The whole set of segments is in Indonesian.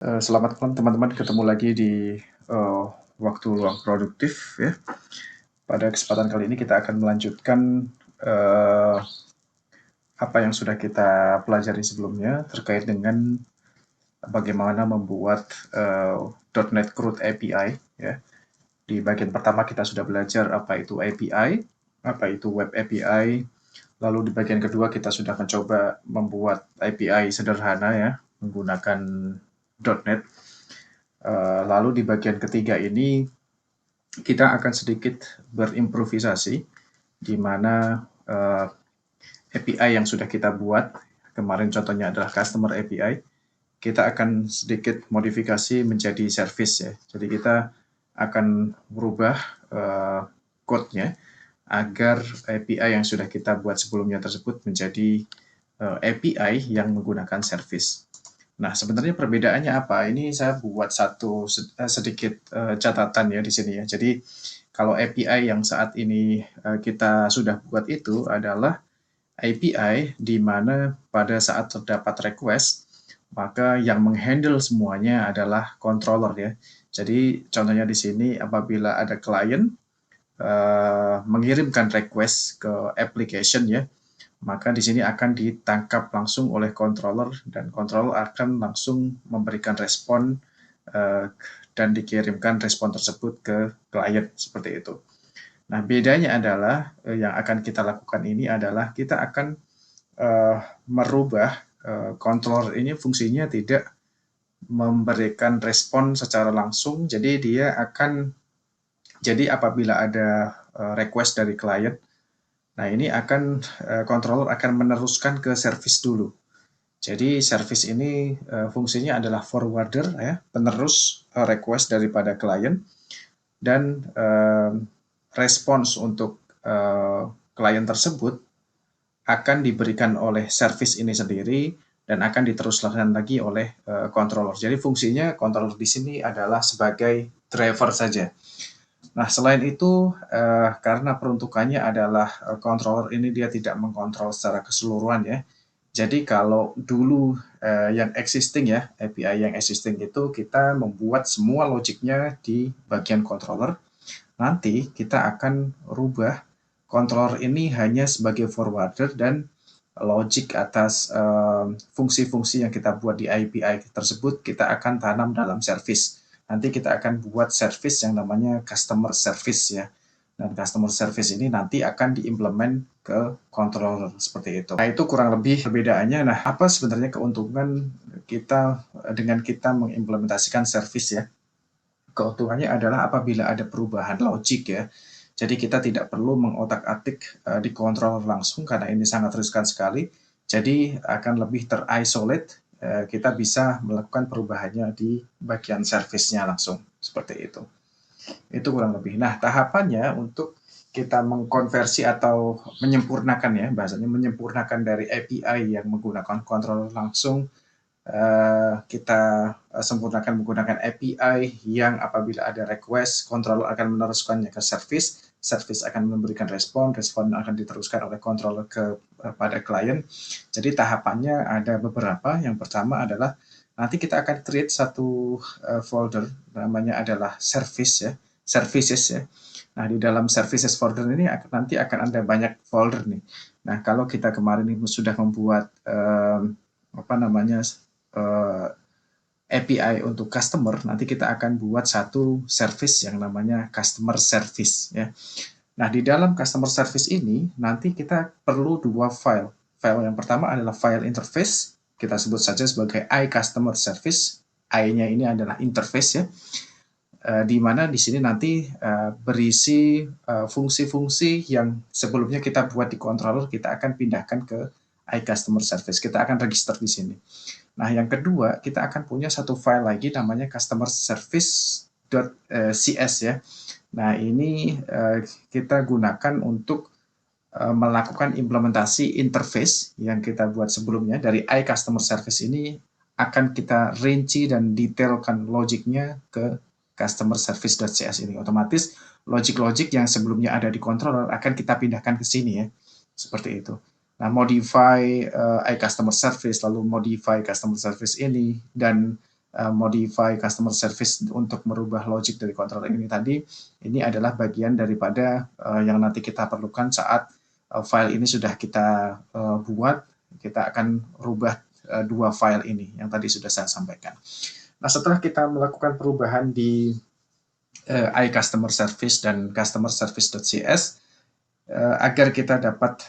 Selamat malam teman-teman, ketemu lagi di waktu luang produktif ya. Pada kesempatan kali ini kita akan melanjutkan uh, apa yang sudah kita pelajari sebelumnya terkait dengan bagaimana membuat .NET CRUD API ya. Di bagian pertama kita sudah belajar apa itu API, apa itu Web API. Lalu di bagian kedua kita sudah mencoba membuat API sederhana ya menggunakan .NET. Lalu di bagian ketiga ini kita akan sedikit berimprovisasi di mana API yang sudah kita buat, kemarin contohnya adalah customer API, kita akan sedikit modifikasi menjadi service ya. Jadi kita akan merubah code-nya agar API yang sudah kita buat sebelumnya tersebut menjadi API yang menggunakan service. Nah, sebenarnya perbedaannya apa? Ini saya buat satu sedikit catatan ya di sini ya. Jadi kalau API yang saat ini kita sudah buat itu adalah API di mana pada saat terdapat request, maka yang menghandle semuanya adalah controller ya. Jadi contohnya di sini apabila ada klien mengirimkan request ke application ya, maka di sini akan ditangkap langsung oleh controller dan controller akan langsung memberikan respon dan dikirimkan respon tersebut ke klien seperti itu. Nah, bedanya adalah yang akan kita lakukan ini adalah kita akan merubah controller ini fungsinya tidak memberikan respon secara langsung, jadi dia akan jadi apabila ada request dari klien, nah ini akan controller akan meneruskan ke service dulu. Jadi service ini fungsinya adalah forwarder ya, penerus request daripada klien dan respons untuk klien tersebut akan diberikan oleh service ini sendiri dan akan diteruskan lagi oleh controller. Jadi fungsinya controller di sini adalah sebagai driver saja. Nah, selain itu, karena peruntukannya adalah controller ini dia tidak mengkontrol secara keseluruhan ya. Jadi kalau dulu yang existing ya, API yang existing itu kita membuat semua logiknya di bagian controller. Nanti kita akan rubah controller ini hanya sebagai forwarder dan logic atas fungsi-fungsi yang kita buat di API tersebut kita akan tanam dalam service. Nanti kita akan buat service yang namanya customer service ya. Dan customer service ini nanti akan diimplement ke controller seperti itu. Nah, itu kurang lebih perbedaannya. Nah, apa sebenarnya keuntungan kita dengan kita mengimplementasikan service ya? Keuntungannya adalah apabila ada perubahan logik ya. Jadi kita tidak perlu mengotak-atik di controller langsung karena ini sangat riskan sekali. Jadi akan lebih terisolate, kita bisa melakukan perubahannya di bagian service-nya langsung seperti itu. Itu kurang lebih. Nah, tahapannya untuk kita mengkonversi atau menyempurnakan ya, bahasanya menyempurnakan dari API yang menggunakan controller langsung, kita sempurnakan menggunakan API yang apabila ada request, controller akan meneruskannya ke service, service akan memberikan respon, respon akan diteruskan oleh controller kepada klien. Jadi tahapannya ada beberapa. Yang pertama adalah nanti kita akan create satu folder, namanya adalah service ya, services ya. Nah, di dalam services folder ini nanti akan ada banyak folder nih. Nah, kalau kita kemarin ini sudah membuat apa namanya API untuk customer, nanti kita akan buat satu service yang namanya customer service ya. Nah, di dalam customer service ini nanti kita perlu dua file. File yang pertama adalah file interface, kita sebut saja sebagai iCustomer Service. I-nya ini adalah interface ya. Di mana di sini nanti berisi fungsi-fungsi yang sebelumnya kita buat di controller, kita akan pindahkan ke iCustomer Service. Kita akan register di sini. Nah, yang kedua, kita akan punya satu file lagi namanya customer service.cs ya. Nah, ini kita gunakan untuk melakukan implementasi interface yang kita buat sebelumnya. Dari iCustomer Service ini akan kita rinci dan detailkan logiknya ke customer service.cs ini. Otomatis logik-logik yang sebelumnya ada di controller akan kita pindahkan ke sini ya. Seperti itu. Nah, modify iCustomer Service, lalu modify customer service ini, dan modify customer service untuk merubah logic dari controller ini tadi, ini adalah bagian daripada yang nanti kita perlukan saat file ini sudah kita buat, kita akan rubah dua file ini yang tadi sudah saya sampaikan. Nah, setelah kita melakukan perubahan di iCustomer Service dan Customer Service.cs, agar kita dapat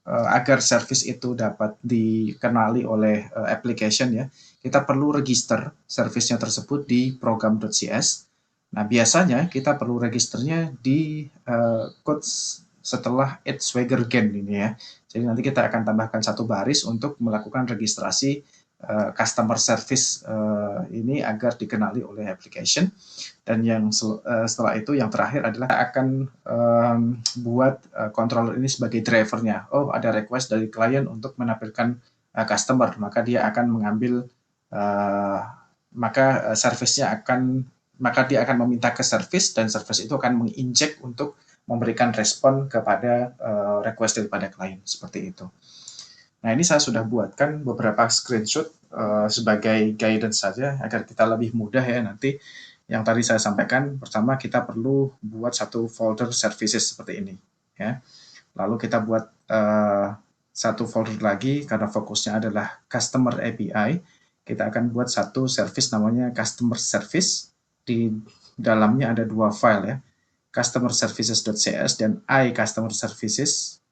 agar service itu dapat dikenali oleh application ya, kita perlu register service-nya tersebut di program.cs. Nah, biasanya kita perlu registernya di code setelah add swagger gain ini ya. Jadi nanti kita akan tambahkan satu baris untuk melakukan registrasi customer service ini agar dikenali oleh application. Dan yang setelah itu yang terakhir adalah akan buat controller ini sebagai drivernya. Oh, ada request dari klien untuk menampilkan customer, maka dia akan mengambil maka dia akan meminta ke service, dan service itu akan menginjek untuk memberikan respon kepada request daripada klien, seperti itu. Nah, ini saya sudah buatkan beberapa screenshot sebagai guidance saja agar kita lebih mudah ya nanti. Yang tadi saya sampaikan, pertama kita perlu buat satu folder services seperti ini ya. Lalu kita buat satu folder lagi karena fokusnya adalah customer API. Kita akan buat satu service namanya customer service. Di dalamnya ada dua file ya, customer services.cs dan iCustomer Service.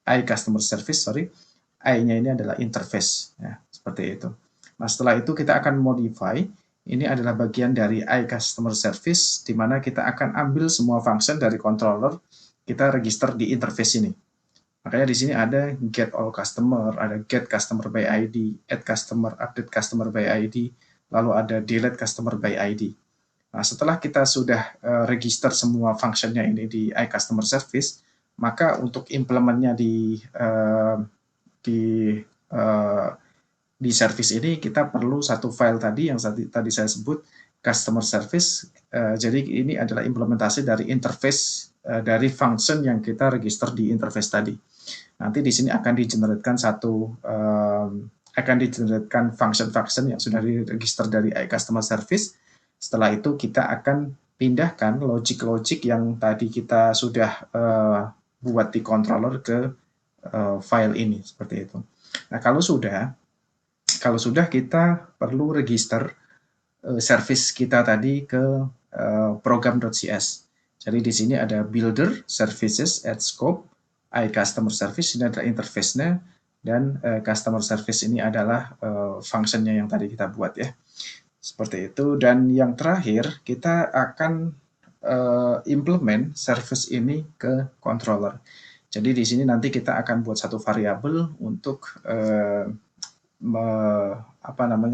I-nya ini adalah interface ya, seperti itu. Nah, setelah itu kita akan modify. Ini adalah bagian dari iCustomer Service, di mana kita akan ambil semua function dari controller, kita register di interface ini. Makanya di sini ada get all customer, ada get customer by ID, add customer, update customer by ID, lalu ada delete customer by ID. Nah, setelah kita sudah register semua functionnya ini di iCustomer Service, maka untuk implementnya di service ini kita perlu satu file tadi yang tadi saya sebut customer service. Jadi ini adalah implementasi dari interface dari function yang kita register di interface tadi. Nanti di sini akan digeneratkan function-function yang sudah diregister dari iCustomer Service. Setelah itu kita akan pindahkan logic-logic yang tadi kita sudah buat di controller ke file ini, seperti itu. Nah, kalau sudah kita perlu register service kita tadi ke program.cs. Jadi di sini ada builder, services, add scope, iCustomer Service ini adalah interface-nya, dan customer service ini adalah function-nya yang tadi kita buat ya. Seperti itu. Dan yang terakhir kita akan implement service ini ke controller. Jadi di sini nanti kita akan buat satu variabel untuk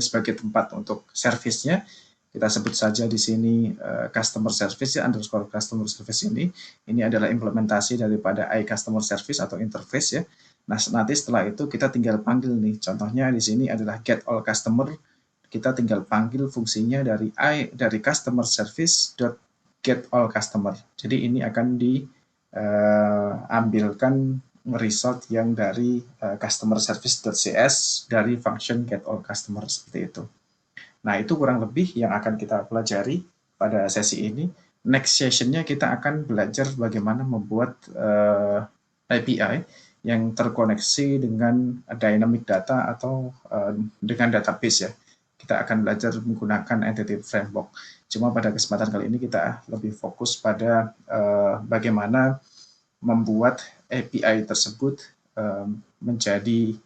sebagai tempat untuk service-nya. Kita sebut saja di sini customer service ya, underscore customer service ini. Ini adalah implementasi daripada iCustomer Service atau interface ya. Nah, nanti setelah itu kita tinggal panggil nih. Contohnya di sini adalah get all customer. Kita tinggal panggil fungsinya dari customer service dot get all customer. Jadi ini akan diambilkan result yang dari customer service.cs dari function get all customer, seperti itu. Nah, itu kurang lebih yang akan kita pelajari pada sesi ini. Next session-nya kita akan belajar bagaimana membuat API yang terkoneksi dengan dynamic data atau dengan database ya. Kita akan belajar menggunakan Entity Framework. Cuma pada kesempatan kali ini kita lebih fokus pada bagaimana membuat API tersebut menjadi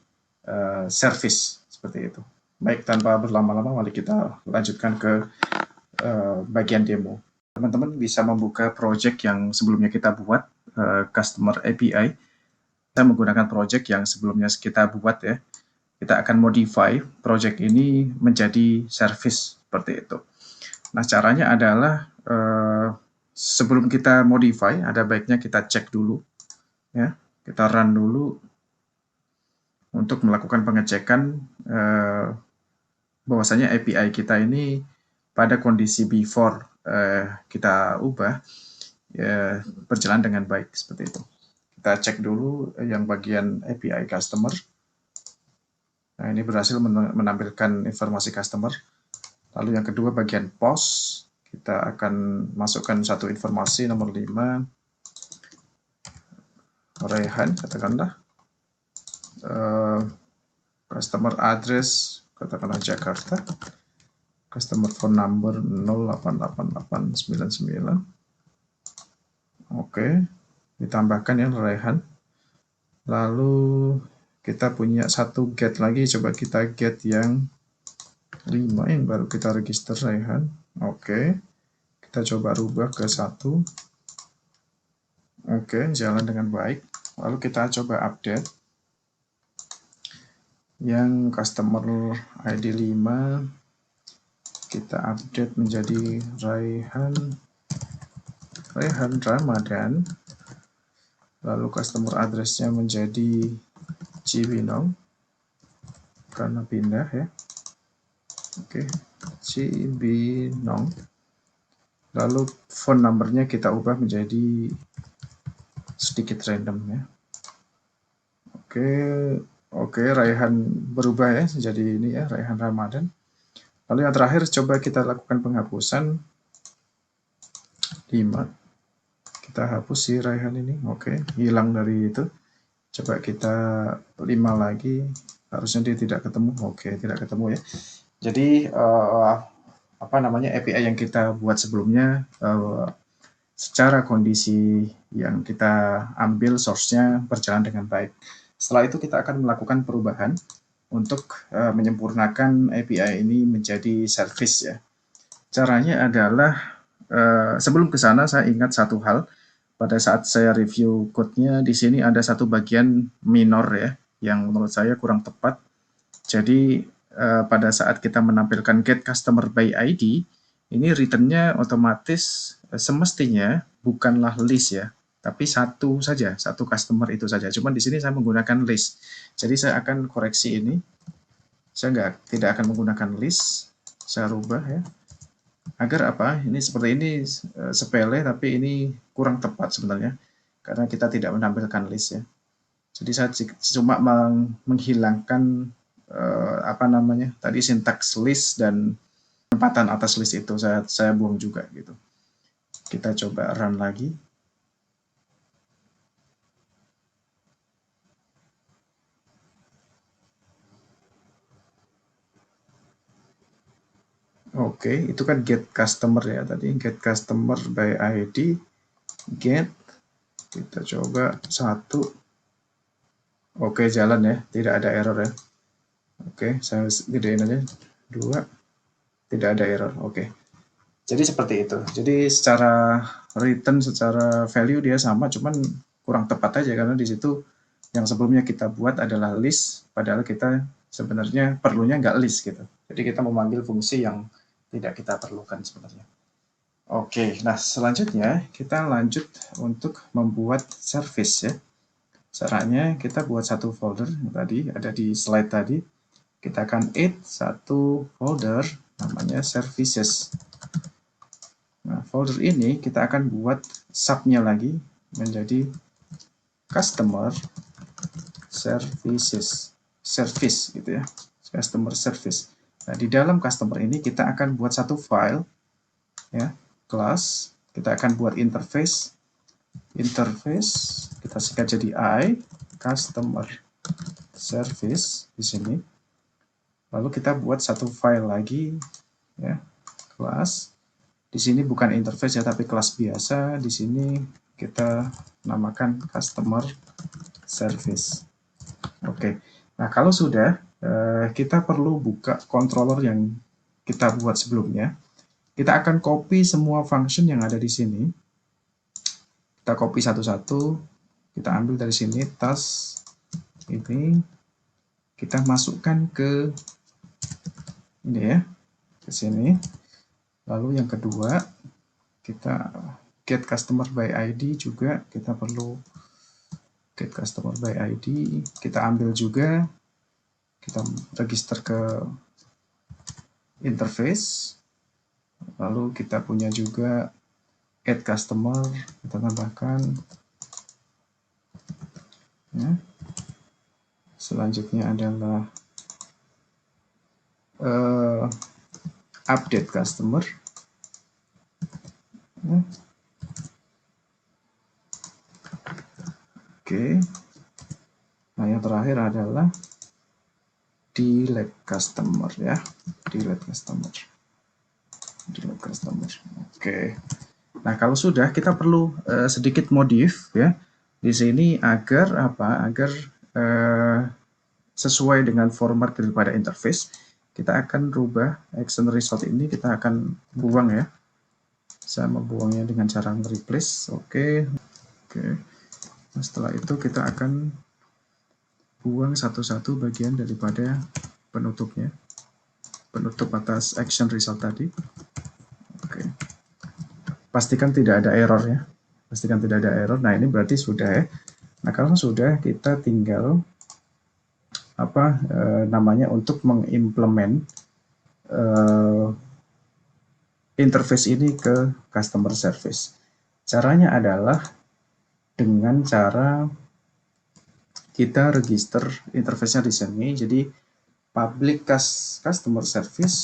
service, seperti itu. Baik, tanpa berlama-lama, mari kita lanjutkan ke bagian demo. Teman-teman bisa membuka project yang sebelumnya kita buat, Customer API. Kita menggunakan project yang sebelumnya kita buat ya. Kita akan modify project ini menjadi service, seperti itu. Nah, caranya adalah sebelum kita modify, ada baiknya kita cek dulu ya. Kita run dulu untuk melakukan pengecekan bahwasanya API kita ini pada kondisi before kita ubah berjalan dengan baik, seperti itu. Kita cek dulu yang bagian API customer. Nah, ini berhasil menampilkan informasi customer. Lalu yang kedua bagian post, kita akan masukkan satu informasi nomor 5, Raihan katakanlah, customer address katakanlah Jakarta, customer phone number 088899. Oke, ditambahkan yang Raihan. Lalu kita punya satu get lagi, coba kita get yang 5 yang baru kita register Raihan. Oke, kita coba rubah ke 1. Oke, jalan dengan baik. Lalu kita coba update yang customer ID 5, kita update menjadi Raihan Ramadan. Lalu customer address-nya menjadi Cibinong karena pindah ya. Oke, Cibinong. Lalu phone number-nya kita ubah menjadi sedikit random ya. Oke, Raihan berubah ya jadi ini ya, Raihan Ramadan. Lalu yang terakhir coba kita lakukan penghapusan 5. Kita hapus si Raihan ini. Oke, hilang dari itu. Coba kita 5 lagi. Harusnya dia tidak ketemu. Oke, tidak ketemu ya. Jadi API yang kita buat sebelumnya secara kondisi yang kita ambil source-nya berjalan dengan baik. Setelah itu kita akan melakukan perubahan untuk menyempurnakan API ini menjadi service ya. Caranya adalah sebelum ke sana saya ingat satu hal. Pada saat saya review code-nya di sini ada satu bagian minor ya yang menurut saya kurang tepat. Jadi pada saat kita menampilkan get customer by ID, ini return-nya otomatis semestinya bukanlah list ya, tapi satu saja, satu customer itu saja. Cuman di sini saya menggunakan list. Jadi saya akan koreksi ini. Saya tidak akan menggunakan list. Saya rubah ya. Agar apa? Ini seperti ini sepele, tapi ini kurang tepat sebenarnya. Karena kita tidak menampilkan list ya. Jadi saya cuma menghilangkan tadi sintaks list dan penempatan atas list itu saya buang juga gitu. Kita coba run lagi. Oke, itu kan get customer ya tadi, get customer by ID, get, kita coba 1. Oke, jalan ya, tidak ada error ya. Oke, saya gedein aja 2, tidak ada error. Oke, jadi seperti itu. Jadi secara return, secara value dia sama, cuman kurang tepat aja karena di situ yang sebelumnya kita buat adalah list, padahal kita sebenarnya perlunya nggak list gitu. Jadi kita memanggil fungsi yang tidak kita perlukan sebenarnya. Oke, nah selanjutnya kita lanjut untuk membuat service ya. Caranya kita buat satu folder yang tadi ada di slide tadi. Kita akan add satu folder namanya services. Nah, folder ini kita akan buat sub-nya lagi menjadi customer services, service gitu ya, customer service. Nah, di dalam customer ini kita akan buat satu file ya, class, kita akan buat interface kita singkat jadi I, customer service di sini. Lalu kita buat satu file lagi ya, class. Di sini bukan interface ya, tapi kelas biasa. Di sini kita namakan customer service. Oke, nah kalau sudah, kita perlu buka controller yang kita buat sebelumnya. Kita akan copy semua function yang ada di sini. Kita copy satu-satu, kita ambil dari sini task ini, kita masukkan ke ini ya, ke sini. Lalu yang kedua, kita get customer by ID juga, kita perlu get customer by ID, kita ambil juga, kita register ke interface, lalu kita punya juga add customer, kita tambahkan ya. Selanjutnya adalah update customer. Oke. Nah, yang terakhir adalah delete customer ya. Delete customer. Oke. Nah, kalau sudah, kita perlu sedikit modif ya di sini agar apa? Agar sesuai dengan format daripada interface. Kita akan rubah action result ini, kita akan buang ya. Saya membuangnya dengan cara replace. Oke. Nah, setelah itu kita akan buang satu-satu bagian daripada penutupnya, penutup atas action result tadi. Oke. Pastikan tidak ada error ya. Pastikan tidak ada error. Nah, ini berarti sudah ya. Nah, kalau sudah, kita tinggal apa namanya untuk mengimplement interface ini ke customer service. Caranya adalah dengan cara kita register interface-nya di sini. Jadi public customer service,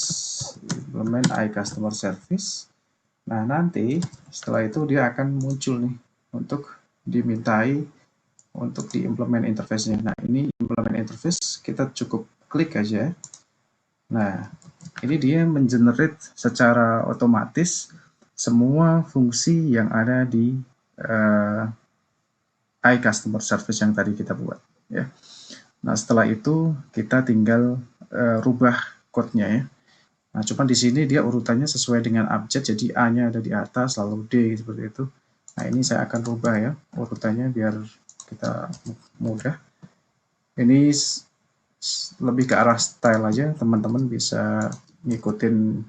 implement iCustomer service. Nah, nanti setelah itu dia akan muncul nih untuk dimintai untuk diimplement interface-nya. Nah, ini implement interface, kita cukup klik aja. Nah, ini dia mengenerate secara otomatis semua fungsi yang ada di iCustomer Service yang tadi kita buat. Ya. Nah, setelah itu kita tinggal rubah code-nya ya. Nah, cuma di sini dia urutannya sesuai dengan abjad, jadi A-nya ada di atas, lalu D seperti itu. Nah, ini saya akan rubah ya urutannya biar kita mudah. Ini lebih ke arah style aja, teman-teman bisa ngikutin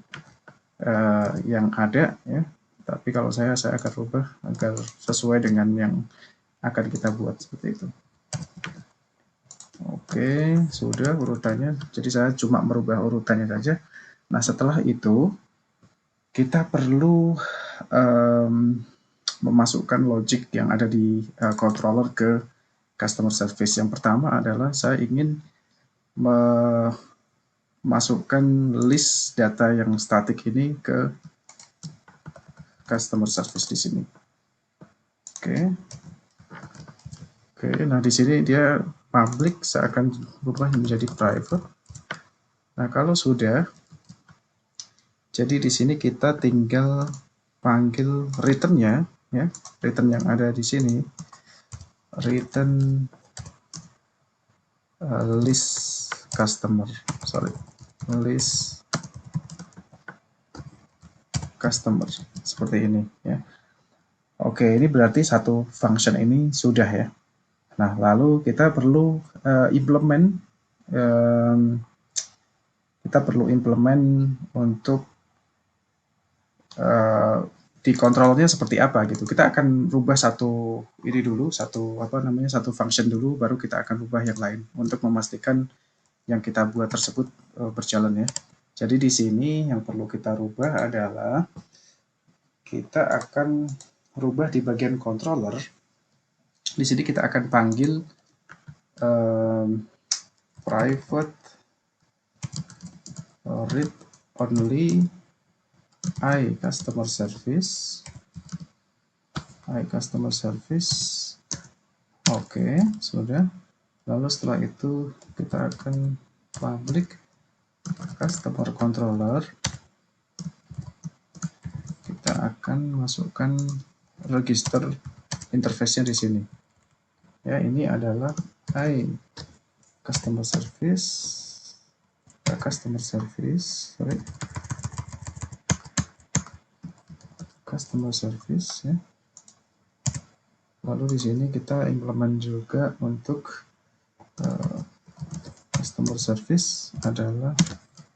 yang ada ya. Tapi kalau saya akan rubah agar sesuai dengan yang akan kita buat seperti itu. Oke, sudah urutannya. Jadi saya cuma merubah urutannya saja. Nah, setelah itu kita perlu memasukkan logic yang ada di controller ke customer service. Yang pertama adalah saya ingin memasukkan list data yang static ini ke customer service di sini. Oke, nah di sini dia public, saya akan ubah menjadi private. Nah, kalau sudah, jadi di sini kita tinggal panggil return-nya ya, return yang ada di sini, return list customer, list customer seperti ini ya. Oke, ini berarti satu function ini sudah ya. Nah, lalu kita perlu implement untuk di controllernya seperti apa gitu. Kita akan rubah satu function dulu, baru kita akan rubah yang lain untuk memastikan yang kita buat tersebut berjalan ya. Jadi di sini yang perlu kita rubah adalah kita akan rubah di bagian controller. Di sini kita akan panggil private read only iCustomer service. Oke, sudah. Lalu setelah itu kita akan public customer controller. Kita akan masukkan register interface-nya di sini. Ya, ini adalah customer service ya. Lalu di sini kita implement juga untuk customer service adalah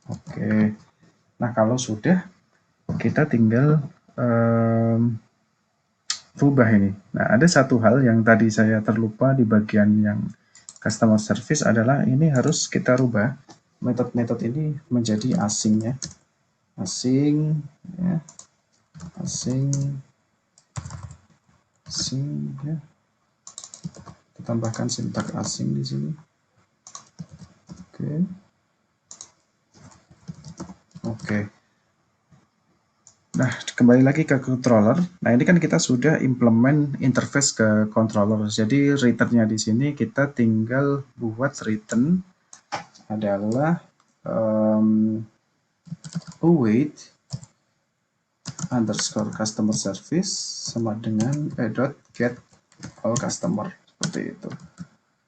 oke. Nah, kalau sudah, kita tinggal rubah ini. Nah, ada satu hal yang tadi saya terlupa di bagian yang customer service adalah ini harus kita rubah metode-metode ini menjadi asing ya. Asing ya. Asing ya. Kita tambahkan sintak asing di sini. Oke. Nah, kembali lagi ke controller. Nah, ini kan kita sudah implement interface ke controller. Jadi returnnya di sini kita tinggal buat return adalah await underscore customer service sama dengan dot get all customer, seperti itu.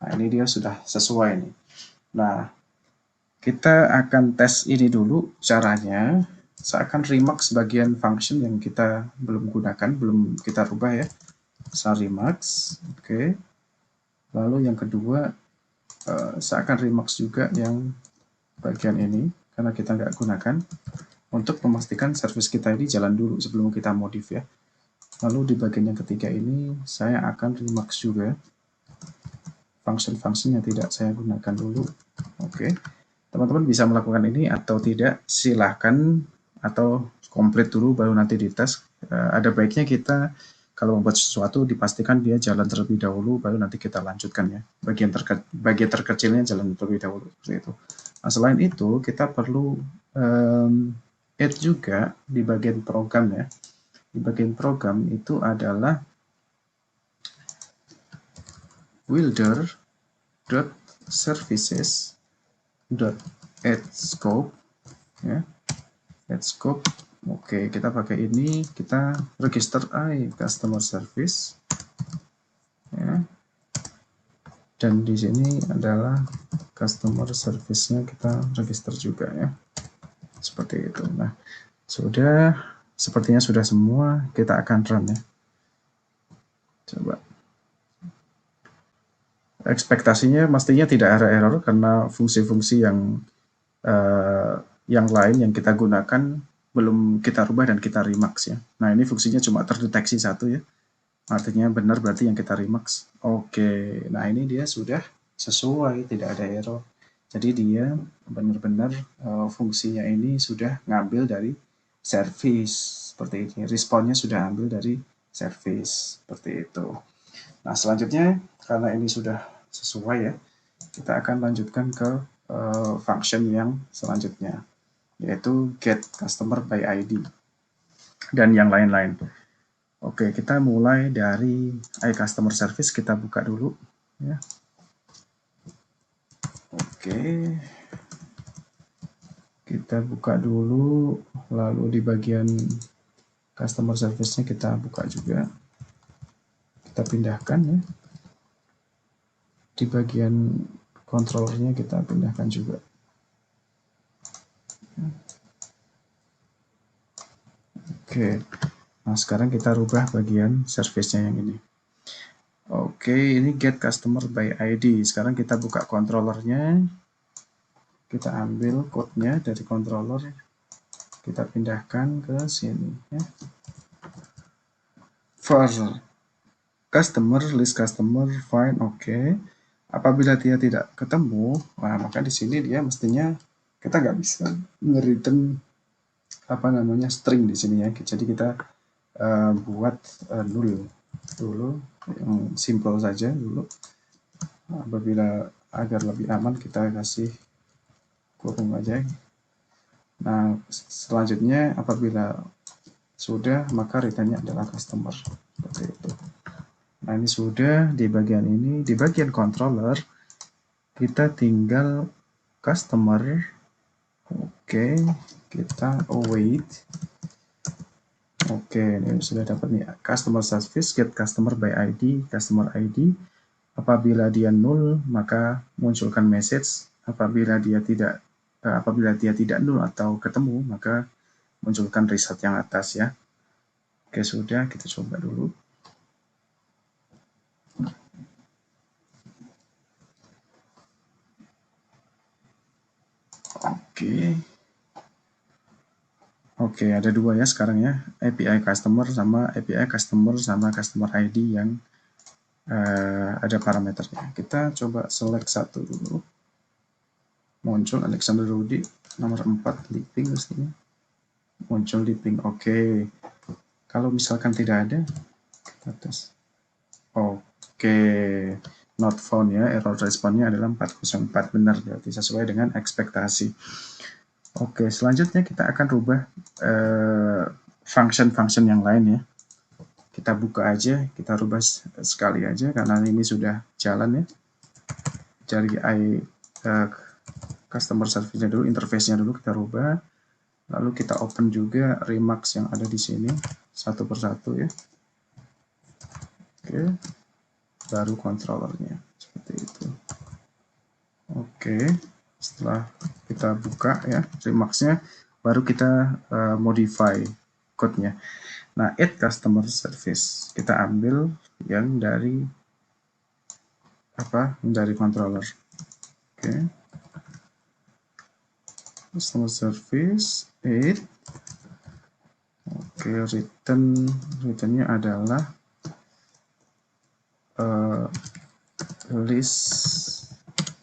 Nah, ini dia sudah sesuai nih. Nah, kita akan tes ini dulu caranya. Saya akan remark sebagian function yang kita belum gunakan, belum kita rubah ya. Saya remark, oke. Lalu yang kedua, saya akan remark juga yang bagian ini, karena kita nggak gunakan, untuk memastikan service kita ini jalan dulu sebelum kita modif ya. Lalu di bagian yang ketiga ini, saya akan remark juga function-function yang tidak saya gunakan dulu. Oke. Teman-teman bisa melakukan ini atau tidak, silahkan, atau komplit dulu baru nanti dites. Ada baiknya kita kalau membuat sesuatu dipastikan dia jalan terlebih dahulu baru nanti kita lanjutkan ya. Bagian terkecilnya jalan terlebih dahulu, seperti itu. Nah, selain itu kita perlu add juga di bagian program ya. Di bagian program itu adalah builder.services add scope ya, add scope. Oke, kita pakai ini, kita register customer service ya, dan di sini adalah customer service-nya kita register juga ya, seperti itu. Nah, sudah, sepertinya sudah semua, kita akan run ya. Coba. Ekspektasinya mestinya tidak ada error karena fungsi-fungsi yang lain yang kita gunakan belum kita rubah dan kita remarks ya. Nah, ini fungsinya cuma terdeteksi satu ya. Artinya benar berarti yang kita remarks. Oke, nah ini dia sudah sesuai, tidak ada error. Jadi dia benar-benar fungsinya ini sudah ngambil dari service seperti ini. Responnya sudah ambil dari service seperti itu. Nah, selanjutnya karena ini sudah sesuai ya, kita akan lanjutkan ke function yang selanjutnya, yaitu get customer by ID dan yang lain-lain. Oke, kita mulai dari customer service, kita buka dulu ya. Oke, kita buka dulu, lalu di bagian customer service-nya kita buka juga, kita pindahkan ya. Di bagian controllernya kita pindahkan juga. Oke, nah sekarang kita rubah bagian service-nya yang ini. Oke, ini get customer by ID. Sekarang kita buka controllernya, kita ambil code-nya dari controller, kita pindahkan ke sini ya. For customer, list customer, find, oke. Apabila dia tidak ketemu, nah maka di sini dia mestinya kita nggak bisa nge-return apa namanya string di sini ya. Jadi kita buat null dulu, yang simple saja dulu. Apabila agar lebih aman kita kasih kurung aja. Nah, selanjutnya apabila sudah, maka returnnya adalah customer, seperti itu. Nah, ini sudah di bagian ini. Di bagian controller kita tinggal customer. Oke, kita await. Oke, ini sudah dapat nih customer service, get customer by ID, customer ID. Apabila dia null, maka munculkan message. Apabila dia tidak null atau ketemu, maka munculkan result yang atas ya. Oke, sudah, kita coba dulu. Oke, ada dua ya sekarang ya, API customer sama customer ID yang ada parameternya. Kita coba select satu dulu. Muncul Alexander Rudy nomor 4 Liping mestinya. Muncul Liping. Oke. Kalau misalkan tidak ada, kita tes. Oke. Not found ya, error responnya adalah 404, benar berarti sesuai dengan ekspektasi. Oke, selanjutnya kita akan rubah function-function yang lain ya. Kita buka aja, kita rubah sekali aja karena ini sudah jalan ya. Dari customer service-nya dulu, interface-nya dulu kita rubah. Lalu kita open juga remarks yang ada di sini satu persatu ya. Oke. Baru controllernya seperti itu. Oke. Setelah kita buka ya remarks-nya, baru kita modify code-nya. Nah, add customer service kita ambil yang dari dari controller. Oke. Customer service add. Oke, returnnya adalah list.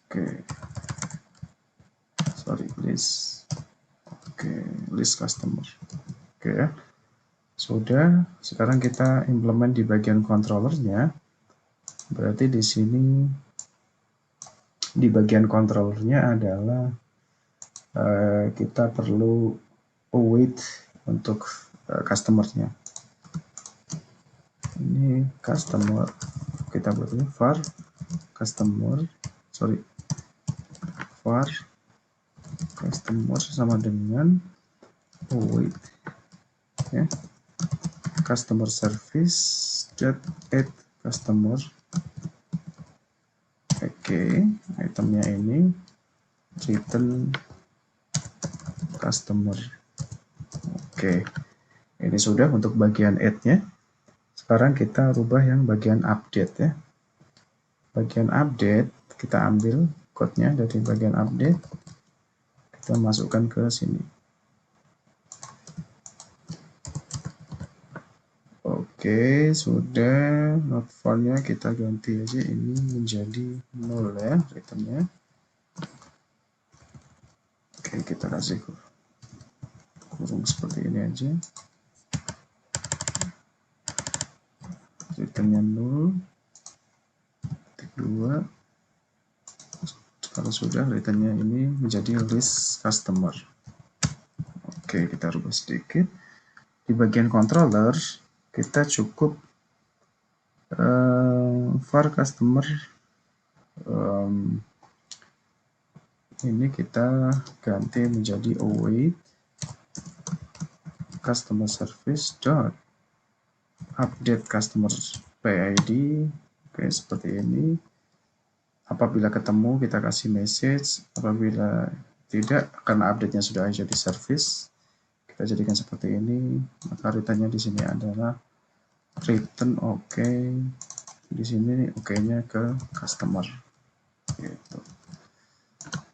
Oke. Sorry, list. Oke, list customer. Oke ya. Sudah, sekarang kita implement di bagian controllernya. Berarti di sini di bagian controllernya adalah kita perlu await untuk customer-nya. Ini customer, kita buat ini var customer, var customer sama dengan await ya. Customer service dot add customer. Oke, itemnya ini return customer. Oke, ini sudah untuk bagian add-nya. Sekarang kita rubah yang bagian update ya. Bagian update kita ambil code-nya dari bagian update, kita masukkan ke sini. Oke, sudah. Not found-nya kita ganti aja ini menjadi 0 ya returnnya. Oke, kita kasih kurung seperti ini aja. Returnnya 0. Titik 2. Kalau sudah, returnnya ini menjadi list customer. Oke, kita rubah sedikit. Di bagian controller kita cukup var customer ini kita ganti menjadi await customer service dot update customer PID. Oke, seperti ini. Apabila ketemu kita kasih message, apabila tidak karena update-nya sudah ada di service, kita jadikan seperti ini. Maka returnnya di sini adalah return oke. Di sini oke-nya ke customer. Gitu.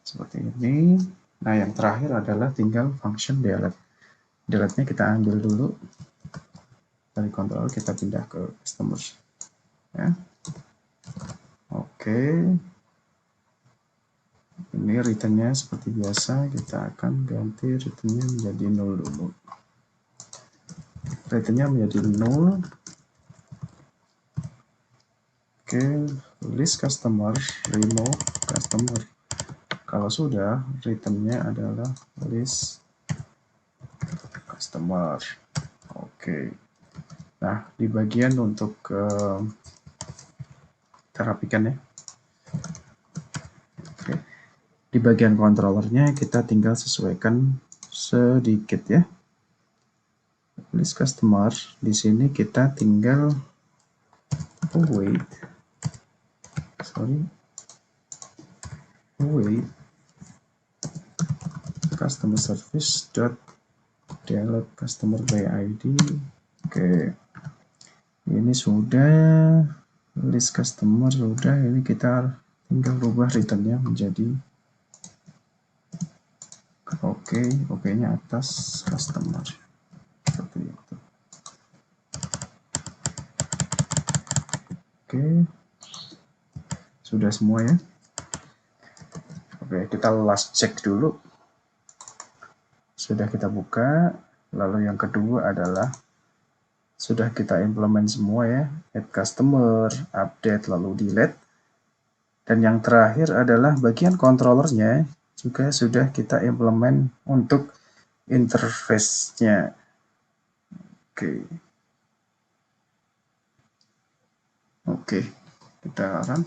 Seperti ini. Nah, yang terakhir adalah tinggal function delete. Delete-nya kita ambil dulu dari control, kita pindah ke customer. Ya. Oke. Ini returnnya seperti biasa, kita akan ganti returnnya menjadi 0 dulu. Returnnya menjadi 0. Oke, list customer, remove customer. Kalau sudah, returnnya adalah list customer. Oke. Nah, di bagian untuk kita rapikan ya. Oke. Di bagian controllernya kita tinggal sesuaikan sedikit ya. List customer, di sini kita tinggal await customer service dot delete customer by ID. Oke, ini sudah list customer sudah. Ini kita tinggal rubah returnnya menjadi oke-nya atas customer seperti itu. Oke, sudah semua ya. Oke, kita last check dulu. Sudah kita buka. Lalu yang kedua adalah sudah kita implement semua ya, add customer, update, lalu delete. Dan yang terakhir adalah bagian controllernya juga sudah kita implement untuk interface-nya. Oke, kita run.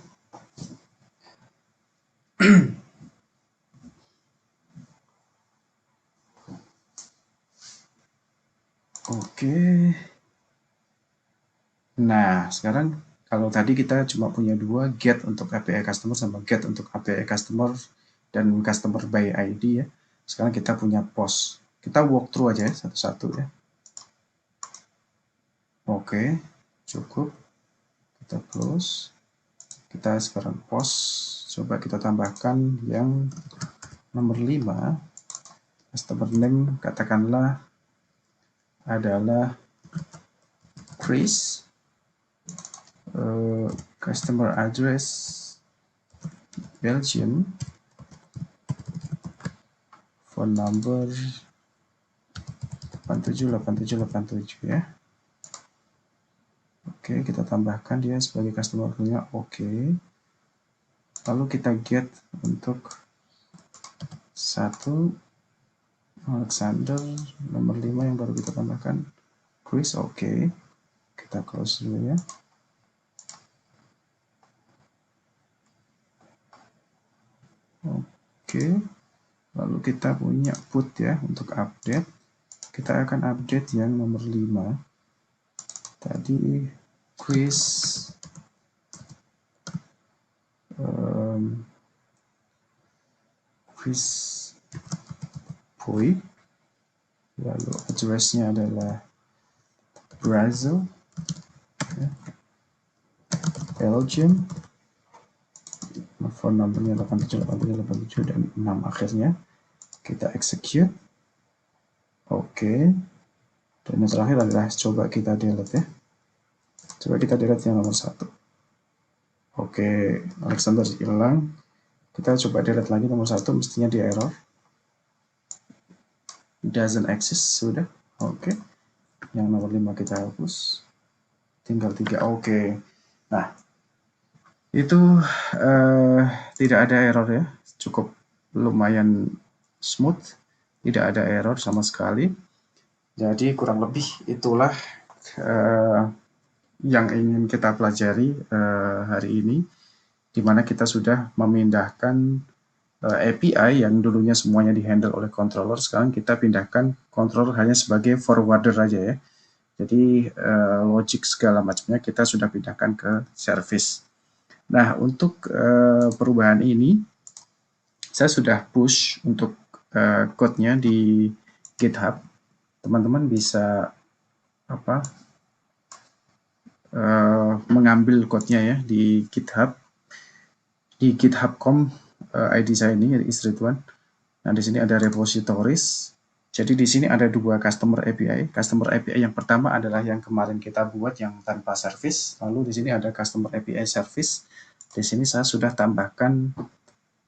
Oke. Nah, sekarang kalau tadi kita cuma punya dua, get untuk API customer sama get untuk API customer dan customer by ID ya. Sekarang kita punya post. Kita walk through aja ya, satu-satu ya. Oke, cukup. Kita close. Kita sekarang post. Coba kita tambahkan yang nomor 5. Customer name katakanlah adalah Chris. Customer address Belgium, phone number 878787 ya. Oke, kita tambahkan dia sebagai customer punya. Oke. Lalu kita get untuk 1 Alexander, nomor 5 yang baru kita tambahkan Chris. Oke. Kita close dulu ya. Oke, lalu kita punya put ya untuk update. Kita akan update yang nomor 5. Tadi Chris Chris Boy, lalu address-nya adalah Brazil, ya. Belgium, phone number-nya 878787 dan 6 akhirnya. Kita execute. Oke. Dan yang terakhir adalah coba kita delete ya. Coba kita delete yang nomor 1. Oke, Alexander hilang. Kita coba delete lagi nomor 1, mestinya di error. Doesn't exist, sudah. Oke. Yang nomor 5 kita hapus. Tinggal 3. Oke. Nah, itu tidak ada error ya. Cukup lumayan smooth. Tidak ada error sama sekali. Jadi kurang lebih itulah yang ingin kita pelajari hari ini, di mana kita sudah memindahkan API yang dulunya semuanya dihandle oleh controller, sekarang kita pindahkan controller hanya sebagai forwarder aja ya. Jadi logic segala macamnya kita sudah pindahkan ke service. Nah, untuk perubahan ini saya sudah push untuk code-nya di GitHub. Teman-teman bisa mengambil code-nya ya di GitHub, di github.com ID saya ini is Ridwan. Nah, di sini ada repositories. Jadi di sini ada dua customer API. Customer API yang pertama adalah yang kemarin kita buat yang tanpa service. Lalu di sini ada customer API service. Di sini saya sudah tambahkan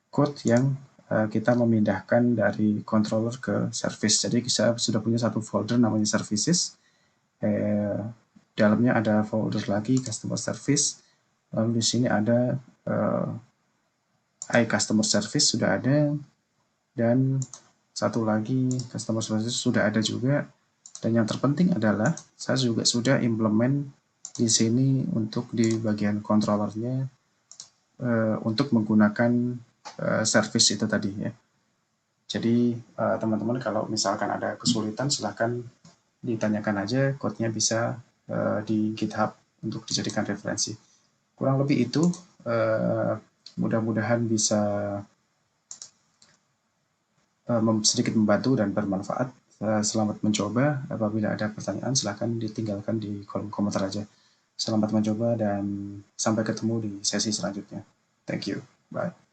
code yang kita memindahkan dari controller ke service. Jadi saya sudah punya satu folder namanya services. Dalamnya ada folder lagi customer service. Lalu di sini ada iCustomer Service sudah ada, dan satu lagi customer service sudah ada juga. Dan yang terpenting adalah saya juga sudah implement di sini untuk di bagian controllernya untuk menggunakan service itu tadi ya. Jadi teman-teman kalau misalkan ada kesulitan silahkan ditanyakan aja, code-nya bisa di GitHub untuk dijadikan referensi. Kurang lebih itu. Mudah-mudahan bisa sedikit membantu dan bermanfaat. Selamat mencoba. Apabila ada pertanyaan silahkan ditinggalkan di kolom komentar aja. Selamat mencoba dan sampai ketemu di sesi selanjutnya. Thank you. Bye.